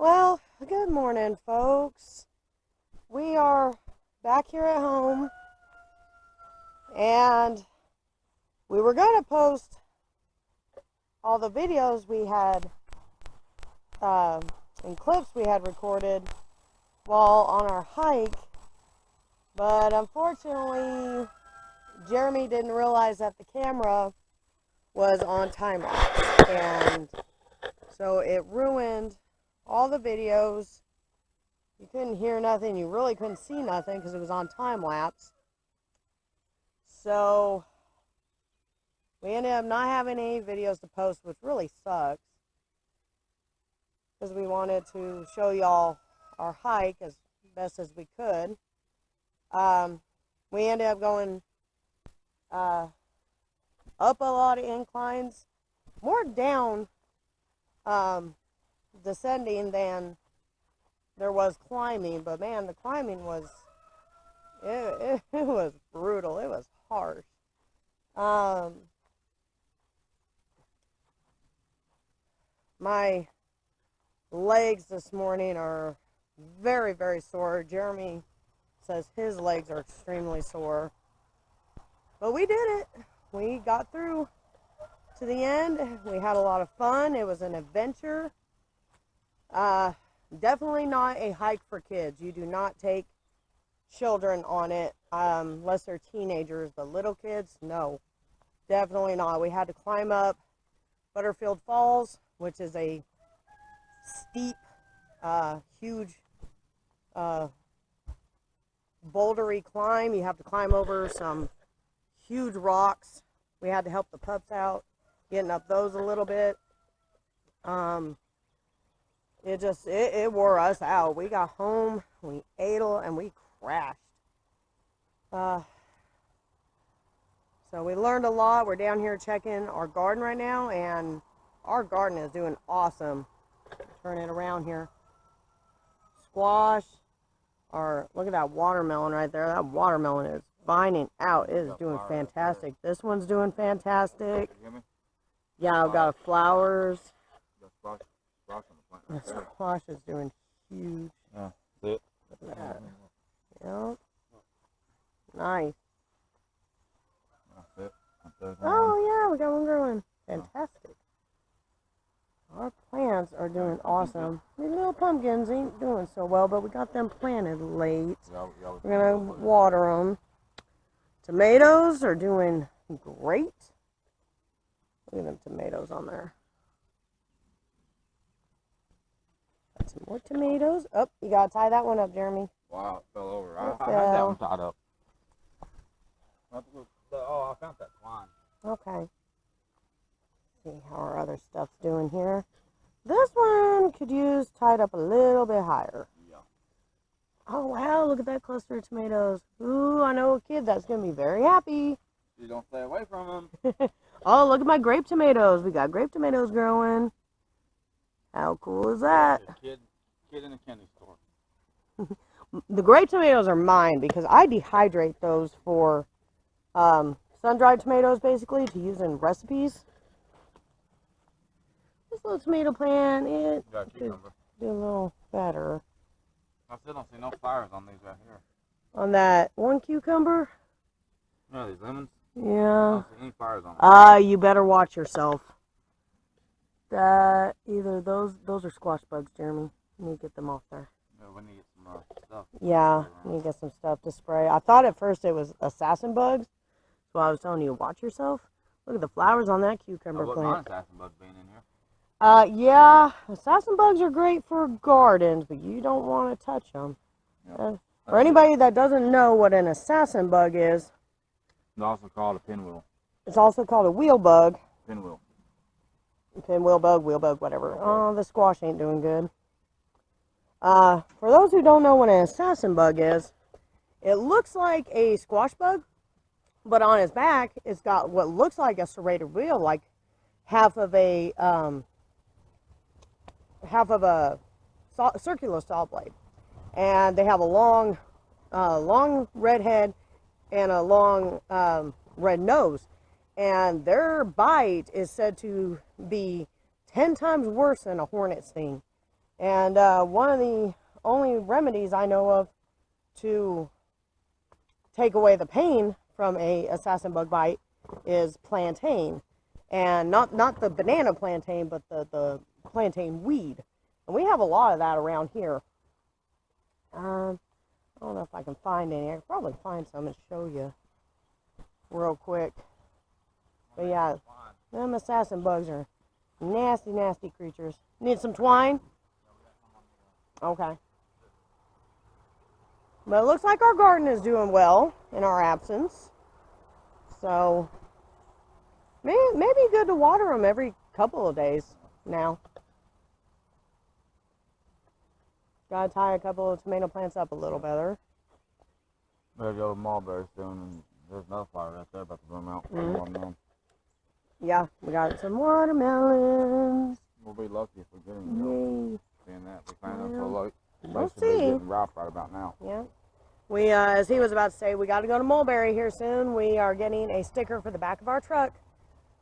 Well, good morning, folks. We are back here at home, and we were going to post all the videos we had and clips we had recorded while on our hike, but unfortunately, Jeremy didn't realize that the camera was on time lapse, and so it ruined all the videos. You couldn't hear nothing. You really couldn't see nothing because it was on time lapse. So we ended up not having any videos to post, which really sucks, because we wanted to show y'all our hike as best as we could. We ended up going up a lot of inclines, more down descending than there was climbing, but man, the climbing was it was brutal. It was harsh. My legs this morning are very, very sore. Jeremy says his legs are extremely sore, but we did it. We got through to the end. We had a lot of fun. It was an adventure. Definitely not a hike for kids. You do not take children on it unless they're teenagers, but little kids, no, definitely not. We had to climb up Butterfield Falls, which is a steep, huge, bouldery climb. You have to climb over some huge rocks. We had to help the pups out, getting up those a little bit. It wore us out. We got home, we ate, and we crashed. So we learned a lot. We're down here checking our garden right now, and our garden is doing awesome. Turn it around here. Squash, look at that watermelon right there. That watermelon is vining out. It is doing fantastic. This one's doing fantastic. Yeah, I've got flowers. The squash is doing huge. Yeah, see it? Look at that. Yep. Nice. Oh, yeah, we got one growing. Fantastic. Our plants are doing awesome. These little pumpkins ain't doing so well, but we got them planted late. We're going to water them. Tomatoes are doing great. Look at them tomatoes on there. Got some more tomatoes. Oh, you got to tie that one up, Jeremy. Wow, it fell over. I It had that fell. one tied up. Oh, I found that twine. Okay. See how our other stuff's doing here. This one could use tied up a little bit higher. Yeah. Oh, wow, look at that cluster of tomatoes. Ooh, I know a kid that's going to be very happy. You don't stay away from them. Oh, look at my grape tomatoes. We got grape tomatoes growing. How cool is that? Kid in a candy store. The grape tomatoes are mine because I dehydrate those for sun-dried tomatoes, basically, to use in recipes. This little tomato plant, it could do a little better. I still don't see no flowers on these right here. On that one cucumber? Yeah, these lemons. I Yeah. don't see any flowers on them. You better watch yourself. That either those are squash bugs, Jeremy. You need to get them off there. Yeah, we need to get some stuff. Yeah, you need to get some stuff to spray. I thought at first it was assassin bugs. So I was telling you, watch yourself. Look at the flowers on that cucumber What plant. assassin bugs being in here? Yeah, assassin bugs are great for gardens, but you don't want to touch them. Yep. For anybody that doesn't know what an assassin bug is, It's also called a pinwheel. it's also called a wheel bug. Pinwheel. Pinwheel bug, wheel bug, whatever. Oh, the squash ain't doing good. For those who don't know what an assassin bug is, it looks like a squash bug, but on its back, it's got what looks like a serrated wheel, like half of a circular saw blade, and they have a long red head and a long red nose, and their bite is said to be 10 times worse than a hornet sting. And And one of the only remedies I know of to take away the pain from a assassin bug bite is plantain. And not the banana plantain, but the plantain weed. And we have a lot of that around here. I don't know if I can find any. I could probably find some and show you real quick. But yeah, them assassin bugs are nasty, nasty creatures. Need some twine? Okay. But it looks like our garden is doing well in our absence. So, maybe good to water them every couple of days now. Gotta tie a couple of tomato plants up a little better. Better go to mulberry soon, and there's another flower right there about to bloom out. Watermelon. Yeah, we got some watermelons. We'll be lucky if we get them. Yay. Seeing that, we find them so late. We'll They should be see. getting ripe right about now. Yeah. We, as he was about to say, we got to go to Mulberry here soon. We are getting a sticker for the back of our truck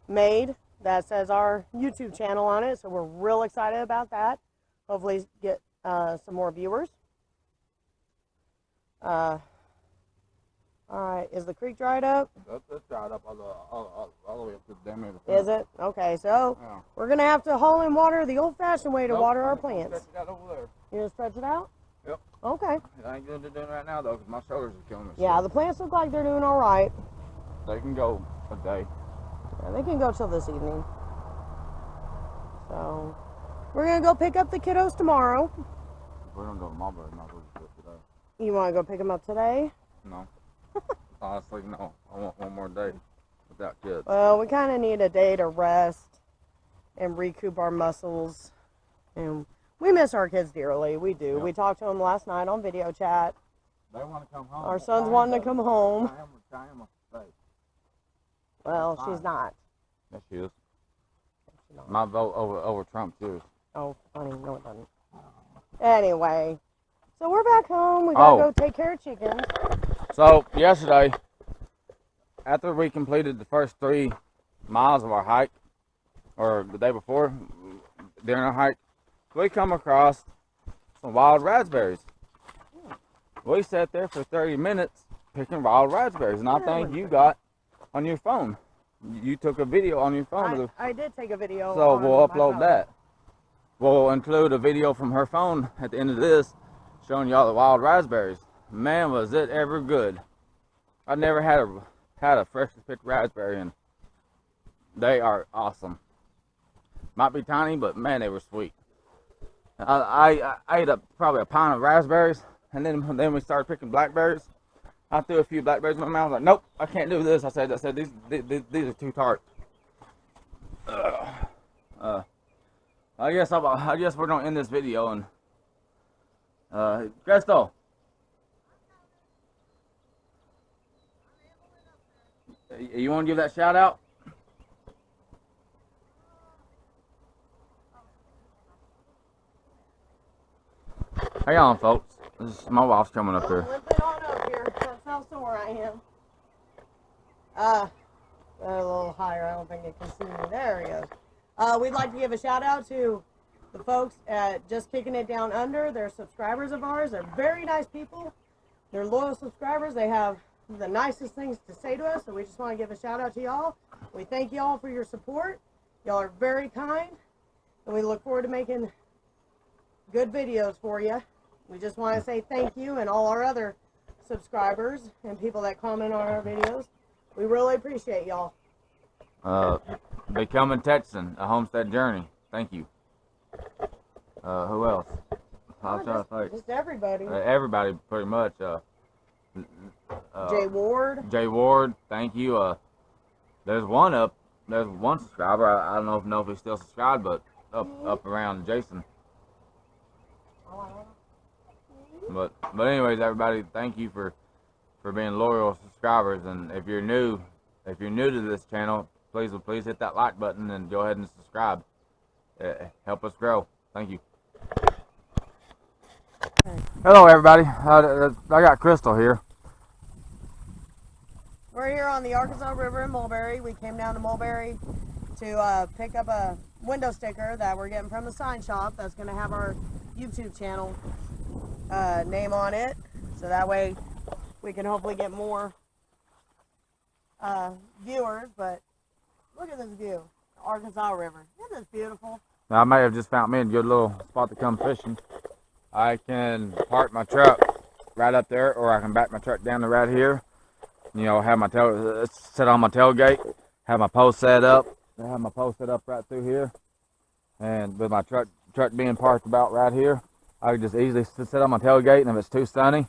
made that says our YouTube channel on it. So we're real excited about that. Hopefully get some more viewers. All right. Is the creek dried up? That's dried up all the way up to the damn near the Is it? Okay. So Yeah. we're going to have to haul in water the old-fashioned way to Nope, water our I'm gonna plants. stretch it out over there. You going to stretch it out? Yep. Okay. I ain't gonna do it right now though, because my shoulders are killing me. Yeah, the plants look like they're doing all right. They can go a day. Yeah, they can go till this evening. So, we're going to go pick up the kiddos tomorrow. If we're gonna go to Mulberry, might as well do it today. You want to go pick them up today? No. Honestly, no. I want one more day without kids. Well, we kind of need a day to rest and recoup our muscles. And we miss our kids dearly. We do. Yep. We talked to them last night on video chat. They want to come home. Our son's wanting to come home. Cheyenne wants to stay. Well, That's she's fine. not. Yes, she is. She's not. My vote over Trump's yours. Oh, funny. No, it doesn't. Anyway, so we're back home. We got to go take care of chickens. So, yesterday, after we completed the first 3 miles of our hike, or the day before, during our hike, we come across some wild raspberries. We sat there for 30 minutes picking wild raspberries, and I think you got on your phone. You took a video on your phone. I did take a video. So on we'll my upload phone. that. We'll include a video from her phone at the end of this showing y'all the wild raspberries. Man, was it ever good. I never had a freshly picked raspberry, and they are awesome. Might be tiny, but man, they were sweet. I ate up probably a pound of raspberries, and then we started picking blackberries. I threw a few blackberries in my mouth. I was like, nope, I can't do this. I said these are too tart. I guess we're gonna end this video and Crystal. You want to give that shout out? Hang on, folks. My wife's coming up here. Limp it on up here. That's how sore I am. A little higher. I don't think it can see me. There he goes. We'd like to give a shout out to the folks at Just Kicking It Down Under. They're subscribers of ours. They're very nice people. They're loyal subscribers. They have the nicest things to say to us. So we just want to give a shout out to y'all. We thank y'all for your support. Y'all are very kind. And we look forward to making good videos for you. We just want to say thank you, and all our other subscribers and people that comment on our videos. We really appreciate y'all. Becoming Texan, a homestead journey. Thank you. Who else? I'm trying to think. Just everybody. Everybody, pretty much. Jay Ward. Jay Ward, thank you. There's one subscriber. I don't know if he's still subscribed, but up around Jason. But anyways, everybody, thank you for being loyal subscribers. And if you're new to this channel, please hit that like button and go ahead and subscribe. Help us grow. Thank you. Hello, everybody. I got Crystal here. We're here on the Arkansas River in Mulberry. We came down to Mulberry to pick up a window sticker that we're getting from the sign shop that's going to have our YouTube channel name on it, so that way we can hopefully get more viewers. But look at this view, the Arkansas River. Isn't this beautiful? Now, I may have just found me a good little spot to come fishing. I can park my truck right up there, or I can back my truck down to right here. You know, have my set on my tailgate, have my post set up. I have my post set up right through here, and with my truck being parked about right here, I can just easily sit on my tailgate. And if it's too sunny,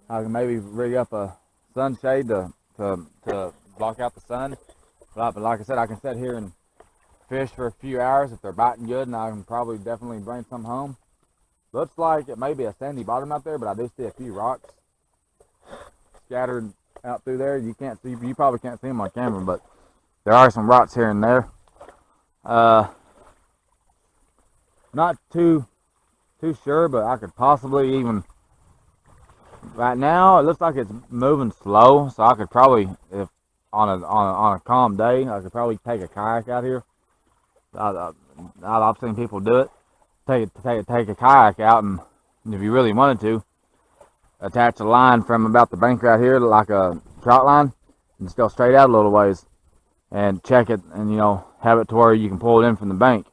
I can maybe rig up a sunshade to block out the sun. But like I said, I can sit here and fish for a few hours if they're biting good, and I can probably definitely bring some home. Looks like it may be a sandy bottom out there, but I do see a few rocks scattered out through there. You can't see, you probably can't see them on camera, but there are some rocks here and there. Not too sure, but I could possibly even, right now it looks like it's moving slow, so I could probably, if on a calm day, I could probably take a kayak out here. I've seen people do it. Take a kayak out, and if you really wanted to, attach a line from about the bank right here, like a trout line, and just go straight out a little ways, and check it, and you know, have it to where you can pull it in from the bank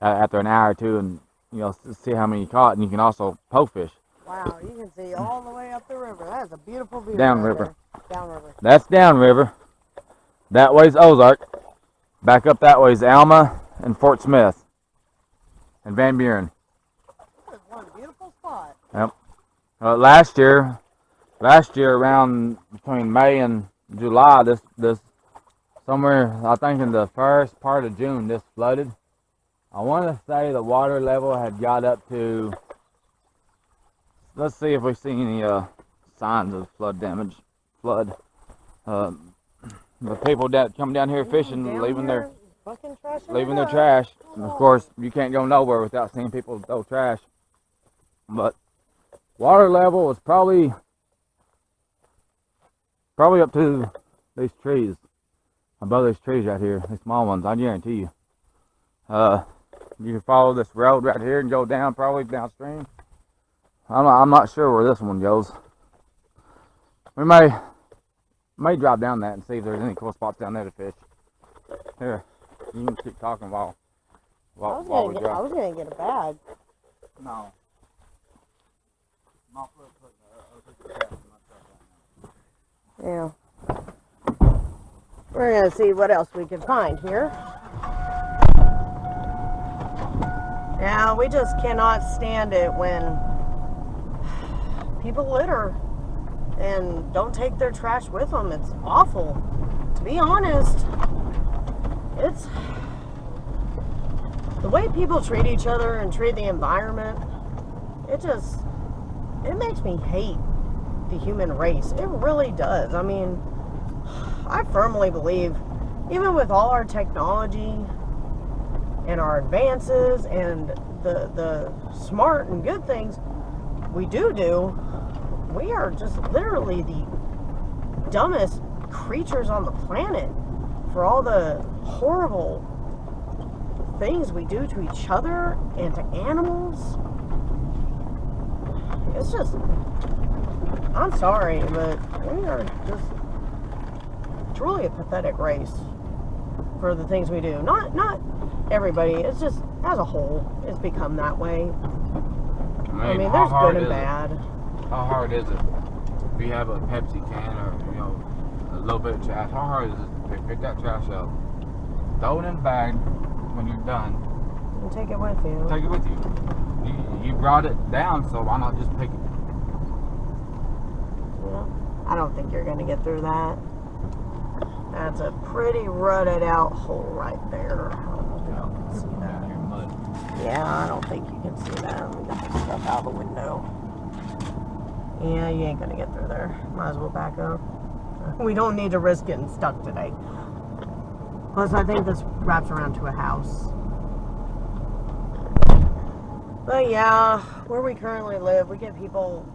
after an hour or two, and you know, see how many you caught. And you can also poke fish. Wow, you can see all the way up the river. That is a beautiful view. Downriver. Downriver. That's downriver. That way's Ozark. Back up that way's Alma and Fort Smith and Van Buren. That is one beautiful spot. Yep. Last year around between May and July, this somewhere, I think in the first part of June, this flooded. I want to say the water level had got up to, let's see if we see any signs of flood damage. The people that come down here fishing, leaving their trash. And of course, you can't go nowhere without seeing people throw trash. But water level was probably up to these trees, above these trees right here, these small ones. I guarantee you. You can follow this road right here and go down, probably downstream. I'm not sure where this one goes. We may drive down that and see if there's any cool spots down there to fish. Here, you can keep talking while we drive. I was gonna get a bag. No. Yeah. We're gonna see what else we can find here. Yeah, we just cannot stand it when people litter and don't take their trash with them. It's awful. To be honest, it's the way people treat each other and treat the environment. It makes me hate the human race. It really does. I mean, I firmly believe, even with all our technology and our advances and the smart and good things we do, we are just literally the dumbest creatures on the planet for all the horrible things we do to each other and to animals. It's just, I'm sorry, but we are just truly a pathetic race for the things we do. Not everybody, it's just as a whole, it's become that way. I mean, there's good and bad. How hard is it? If you have a Pepsi can or, you know, a little bit of trash, how hard is it to pick that trash up, throw it in a bag when you're done, and take it with you? Take it with you. You brought it down, so why not just pick it? Yeah, I don't think you're going to get through that. That's a pretty rutted out hole right there. I don't know if y'all can see that. Yeah, I don't think you can see that. Let me get this stuff out the window. Yeah, you ain't going to get through there. Might as well back up. We don't need to risk getting stuck today. Plus, I think this wraps around to a house. But yeah, where we currently live, we get people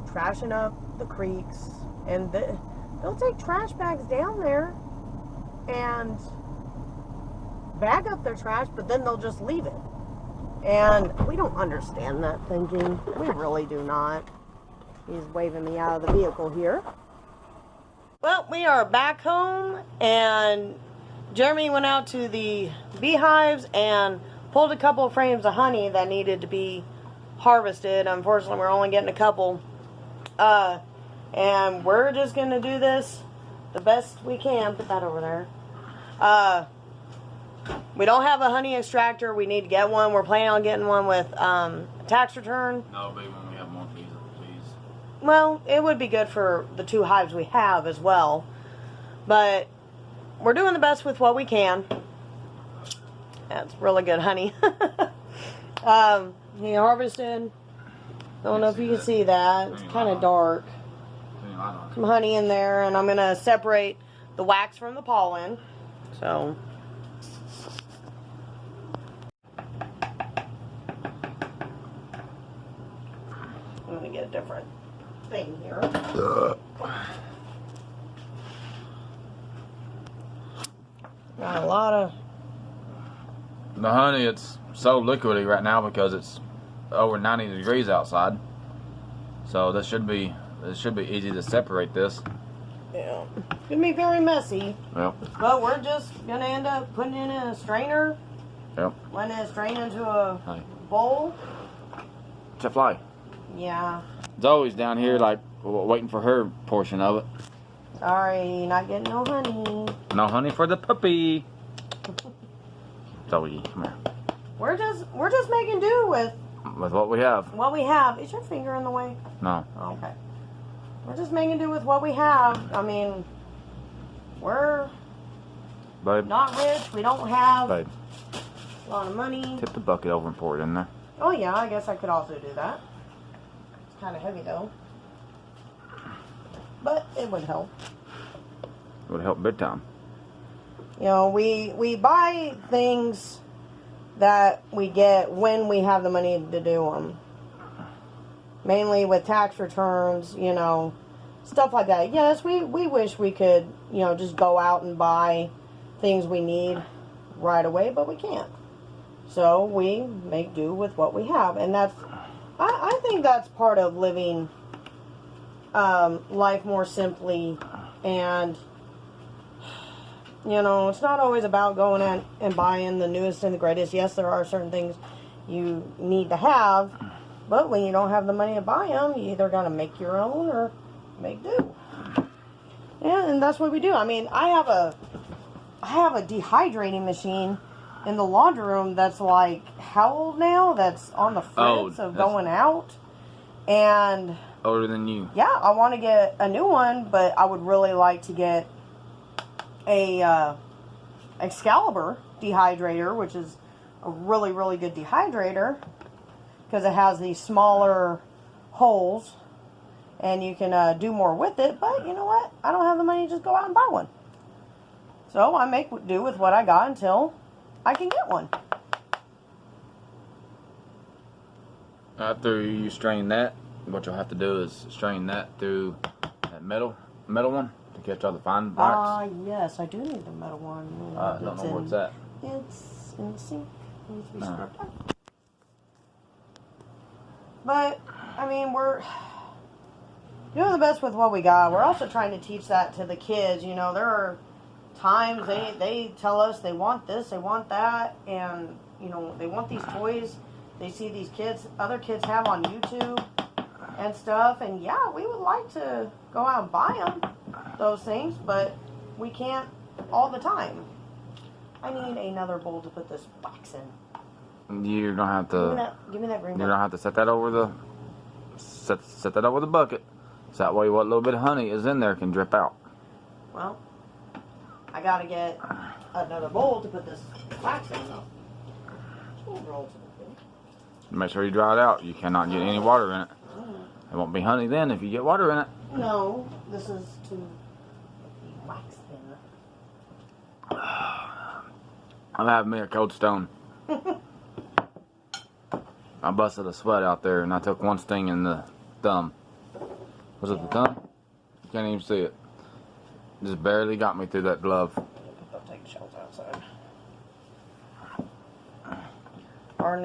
trashing up the creeks, and they'll take trash bags down there and bag up their trash, but then they'll just leave it. And we don't understand that thinking. We really do not. He's waving me out of the vehicle here. Well, we are back home, and Jeremy went out to the beehives and pulled a couple of frames of honey that needed to be harvested. Unfortunately, we're only getting a couple. And we're just going to do this the best we can. Put that over there. We don't have a honey extractor. We need to get one. We're planning on getting one with tax return. No, baby, when we have more bees, please. Well, it would be good for the 2 hives we have as well. But we're doing the best with what we can. That's really good honey. He harvested. Don't know if you can see that. It's kind of dark. Some honey in there, and I'm going to separate the wax from the pollen. So... I'm going to get a different thing here. Got a lot of... The honey, it's so liquidy right now because it's over 90 degrees outside. So this should be easy to separate this. Yeah. It's going to be very messy. Yep. But we're just going to end up putting it in a strainer. Yep. Letting it strain into a bowl. It's a fly. Yeah. Zoe's down here like waiting for her portion of it. Sorry, not getting no honey. No honey for the puppy. Zoe, come here. We're just making do with what we have. what we have. Is your finger in the way? No. Oh, okay. We're just making do with what we have. I mean, we're not rich. We don't have a lot of money. Tip the bucket over and pour it in there. Oh yeah, I guess I could also do that. It's kind of heavy though. But it would help. It would help big time. You know, we buy things that we get when we have the money to do them. Mainly with tax returns, you know, stuff like that. Yes, we wish we could, you know, just go out and buy things we need right away, but we can't. So we make do with what we have. And that's, I think that's part of living life more simply. And, you know, it's not always about going in and buying the newest and the greatest. Yes, there are certain things you need to have, but when you don't have the money to buy them, you either got to make your own or make do. Yeah, and that's what we do. I mean, I have a dehydrating machine in the laundry room that's like, how old now? That's on the fritz of going out. And older than you. Yeah, I want to get a new one, but I would really like to get a Excalibur dehydrator, which is a really, really good dehydrator because it has these smaller holes and you can do more with it. But you know what? I don't have the money to just go out and buy one. So I make do with what I got until I can get one. After you strain that, what you'll have to do is strain that through that metal one to catch all the fine bites. Yes, I do need the metal one. I don't know where it's at. It's in the sink. It needs to be scrubbed out. But, I mean, we're doing the best with what we got. We're also trying to teach that to the kids. You know, there are times they tell us they want this, they want that, and, you know, they want these toys they see these other kids have on YouTube and stuff. And, yeah, we would like to go out and buy them, those things, but we can't all the time. I need another bowl to put this box in. You don't have to. Give me that green You bowl. don't have to set that over the. Set that over the bucket. So that way, what little bit of honey is in there can drip out. Well, I gotta get another bowl to put this wax in though. Make sure you dry it out. You cannot get any water in it. It won't be honey then if you get water in it. No, this is to get the wax in. I'm having me a cold stone. I busted a sweat out there and I took one sting in the thumb. Was it the thumb? You can't even see it. Just barely got me through that glove. I'll take the shells outside. Our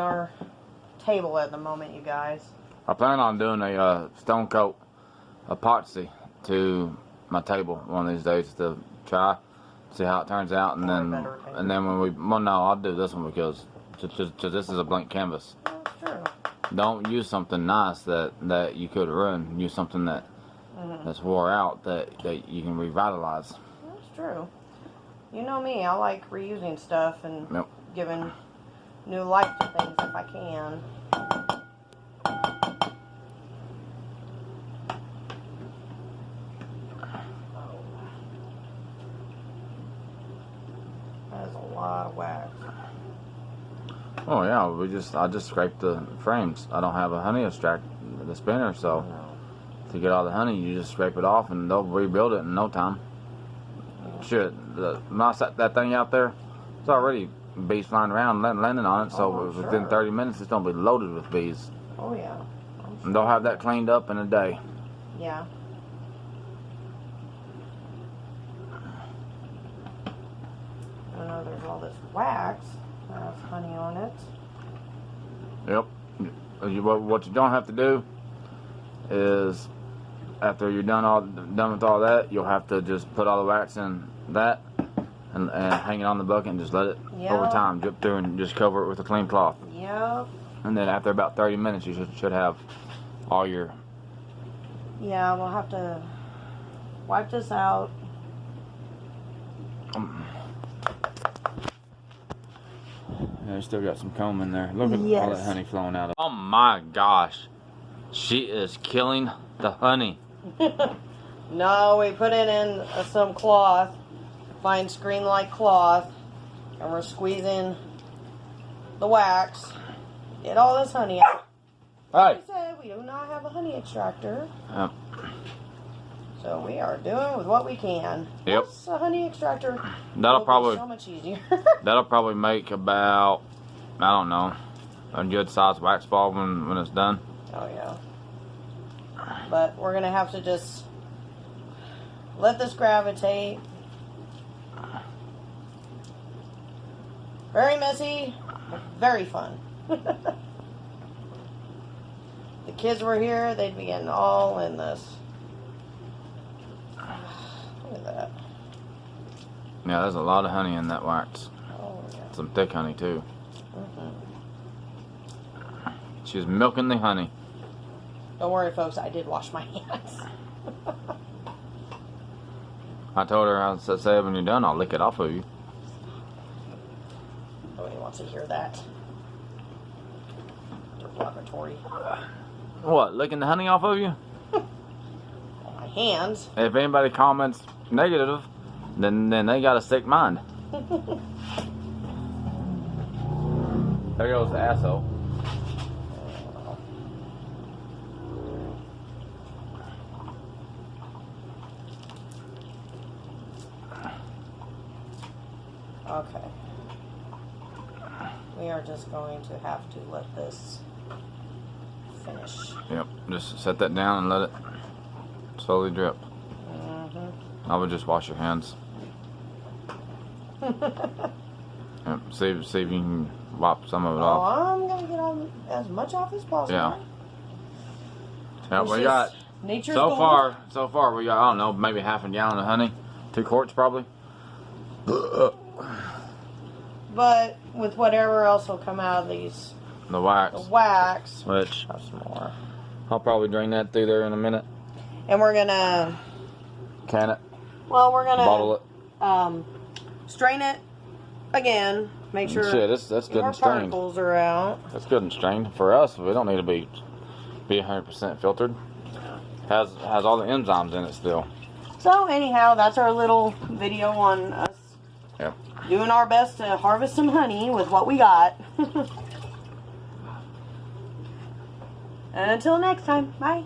table at the moment, you guys. I plan on doing a stone coat epoxy to my table one of these days to try, see how it turns out, and then when we, well, no, I'll do this one because this is a blank canvas. That's true. Don't use something nice that you could ruin. Use something that's wore out that you can revitalize. That's true. You know me, I like reusing stuff and giving new life to things if I can. That is a lot of wax. Oh yeah, I just scraped the frames. I don't have a honey extract, the spinner, so to get all the honey, you just scrape it off and they'll rebuild it in no time. Shit, that thing out there, it's already bees flying around landing on it, so within 30 minutes it's gonna be loaded with bees. Oh yeah. And they'll have that cleaned up in a day. Yeah. I know there's all this wax that has honey on it. Yep. What you don't have to do is, after you're done with all that, you'll have to just put all the wax in that and hang it on the bucket and just let it over time drip through and just cover it with a clean cloth. Yep. And then after about 30 minutes, you should have all your. Yeah, we'll have to wipe this out. Yeah, you still got some comb in there. Look at all that honey flowing out of it. Oh my gosh. She is killing the honey. No, we put it in some cloth, fine screen-like cloth, and we're squeezing the wax. Get all this honey out. Right. Like I said, we do not have a honey extractor. Yep. So we are doing with what we can. Yep. Plus, a honey extractor That'll will probably be so much easier. that'll probably make about, I don't know, a good sized wax ball when it's done. Oh yeah. But we're gonna have to just let this gravitate. Very messy, but very fun. The kids were here, they'd be getting all in this. Look at that. Yeah, there's a lot of honey in that wax. Oh yeah. Some thick honey too. She's milking the honey. Don't worry, folks, I did wash my hands. I told her, I said, when you're done, I'll lick it off of you. Nobody wants to hear that. Derogatory. What, licking the honey off of you? My hands. If anybody comments negative, then they got a sick mind. There goes the asshole. Okay. We are just going to have to let this finish. Yep, just set that down and let it slowly drip. I would just wash your hands. Yep, see if you can wipe some of it off. I'm going to get on as much off as possible. Yeah. Yeah, we got, nature's so gold. far we got, I don't know, maybe half a gallon of honey. 2 quarts probably. But with whatever else will come out of these, The wax. which Which some more. I'll probably drain that through there in a minute. And we're gonna, Can it. we're gonna Bottle it. strain it again. Make sure Shit, that's good more and strained. particles are out. That's good and strained. For us, we don't need to be 100% filtered. Has all the enzymes in it still. So anyhow, that's our little video on us Yep. doing our best to harvest some honey with what we got. And until next time, bye.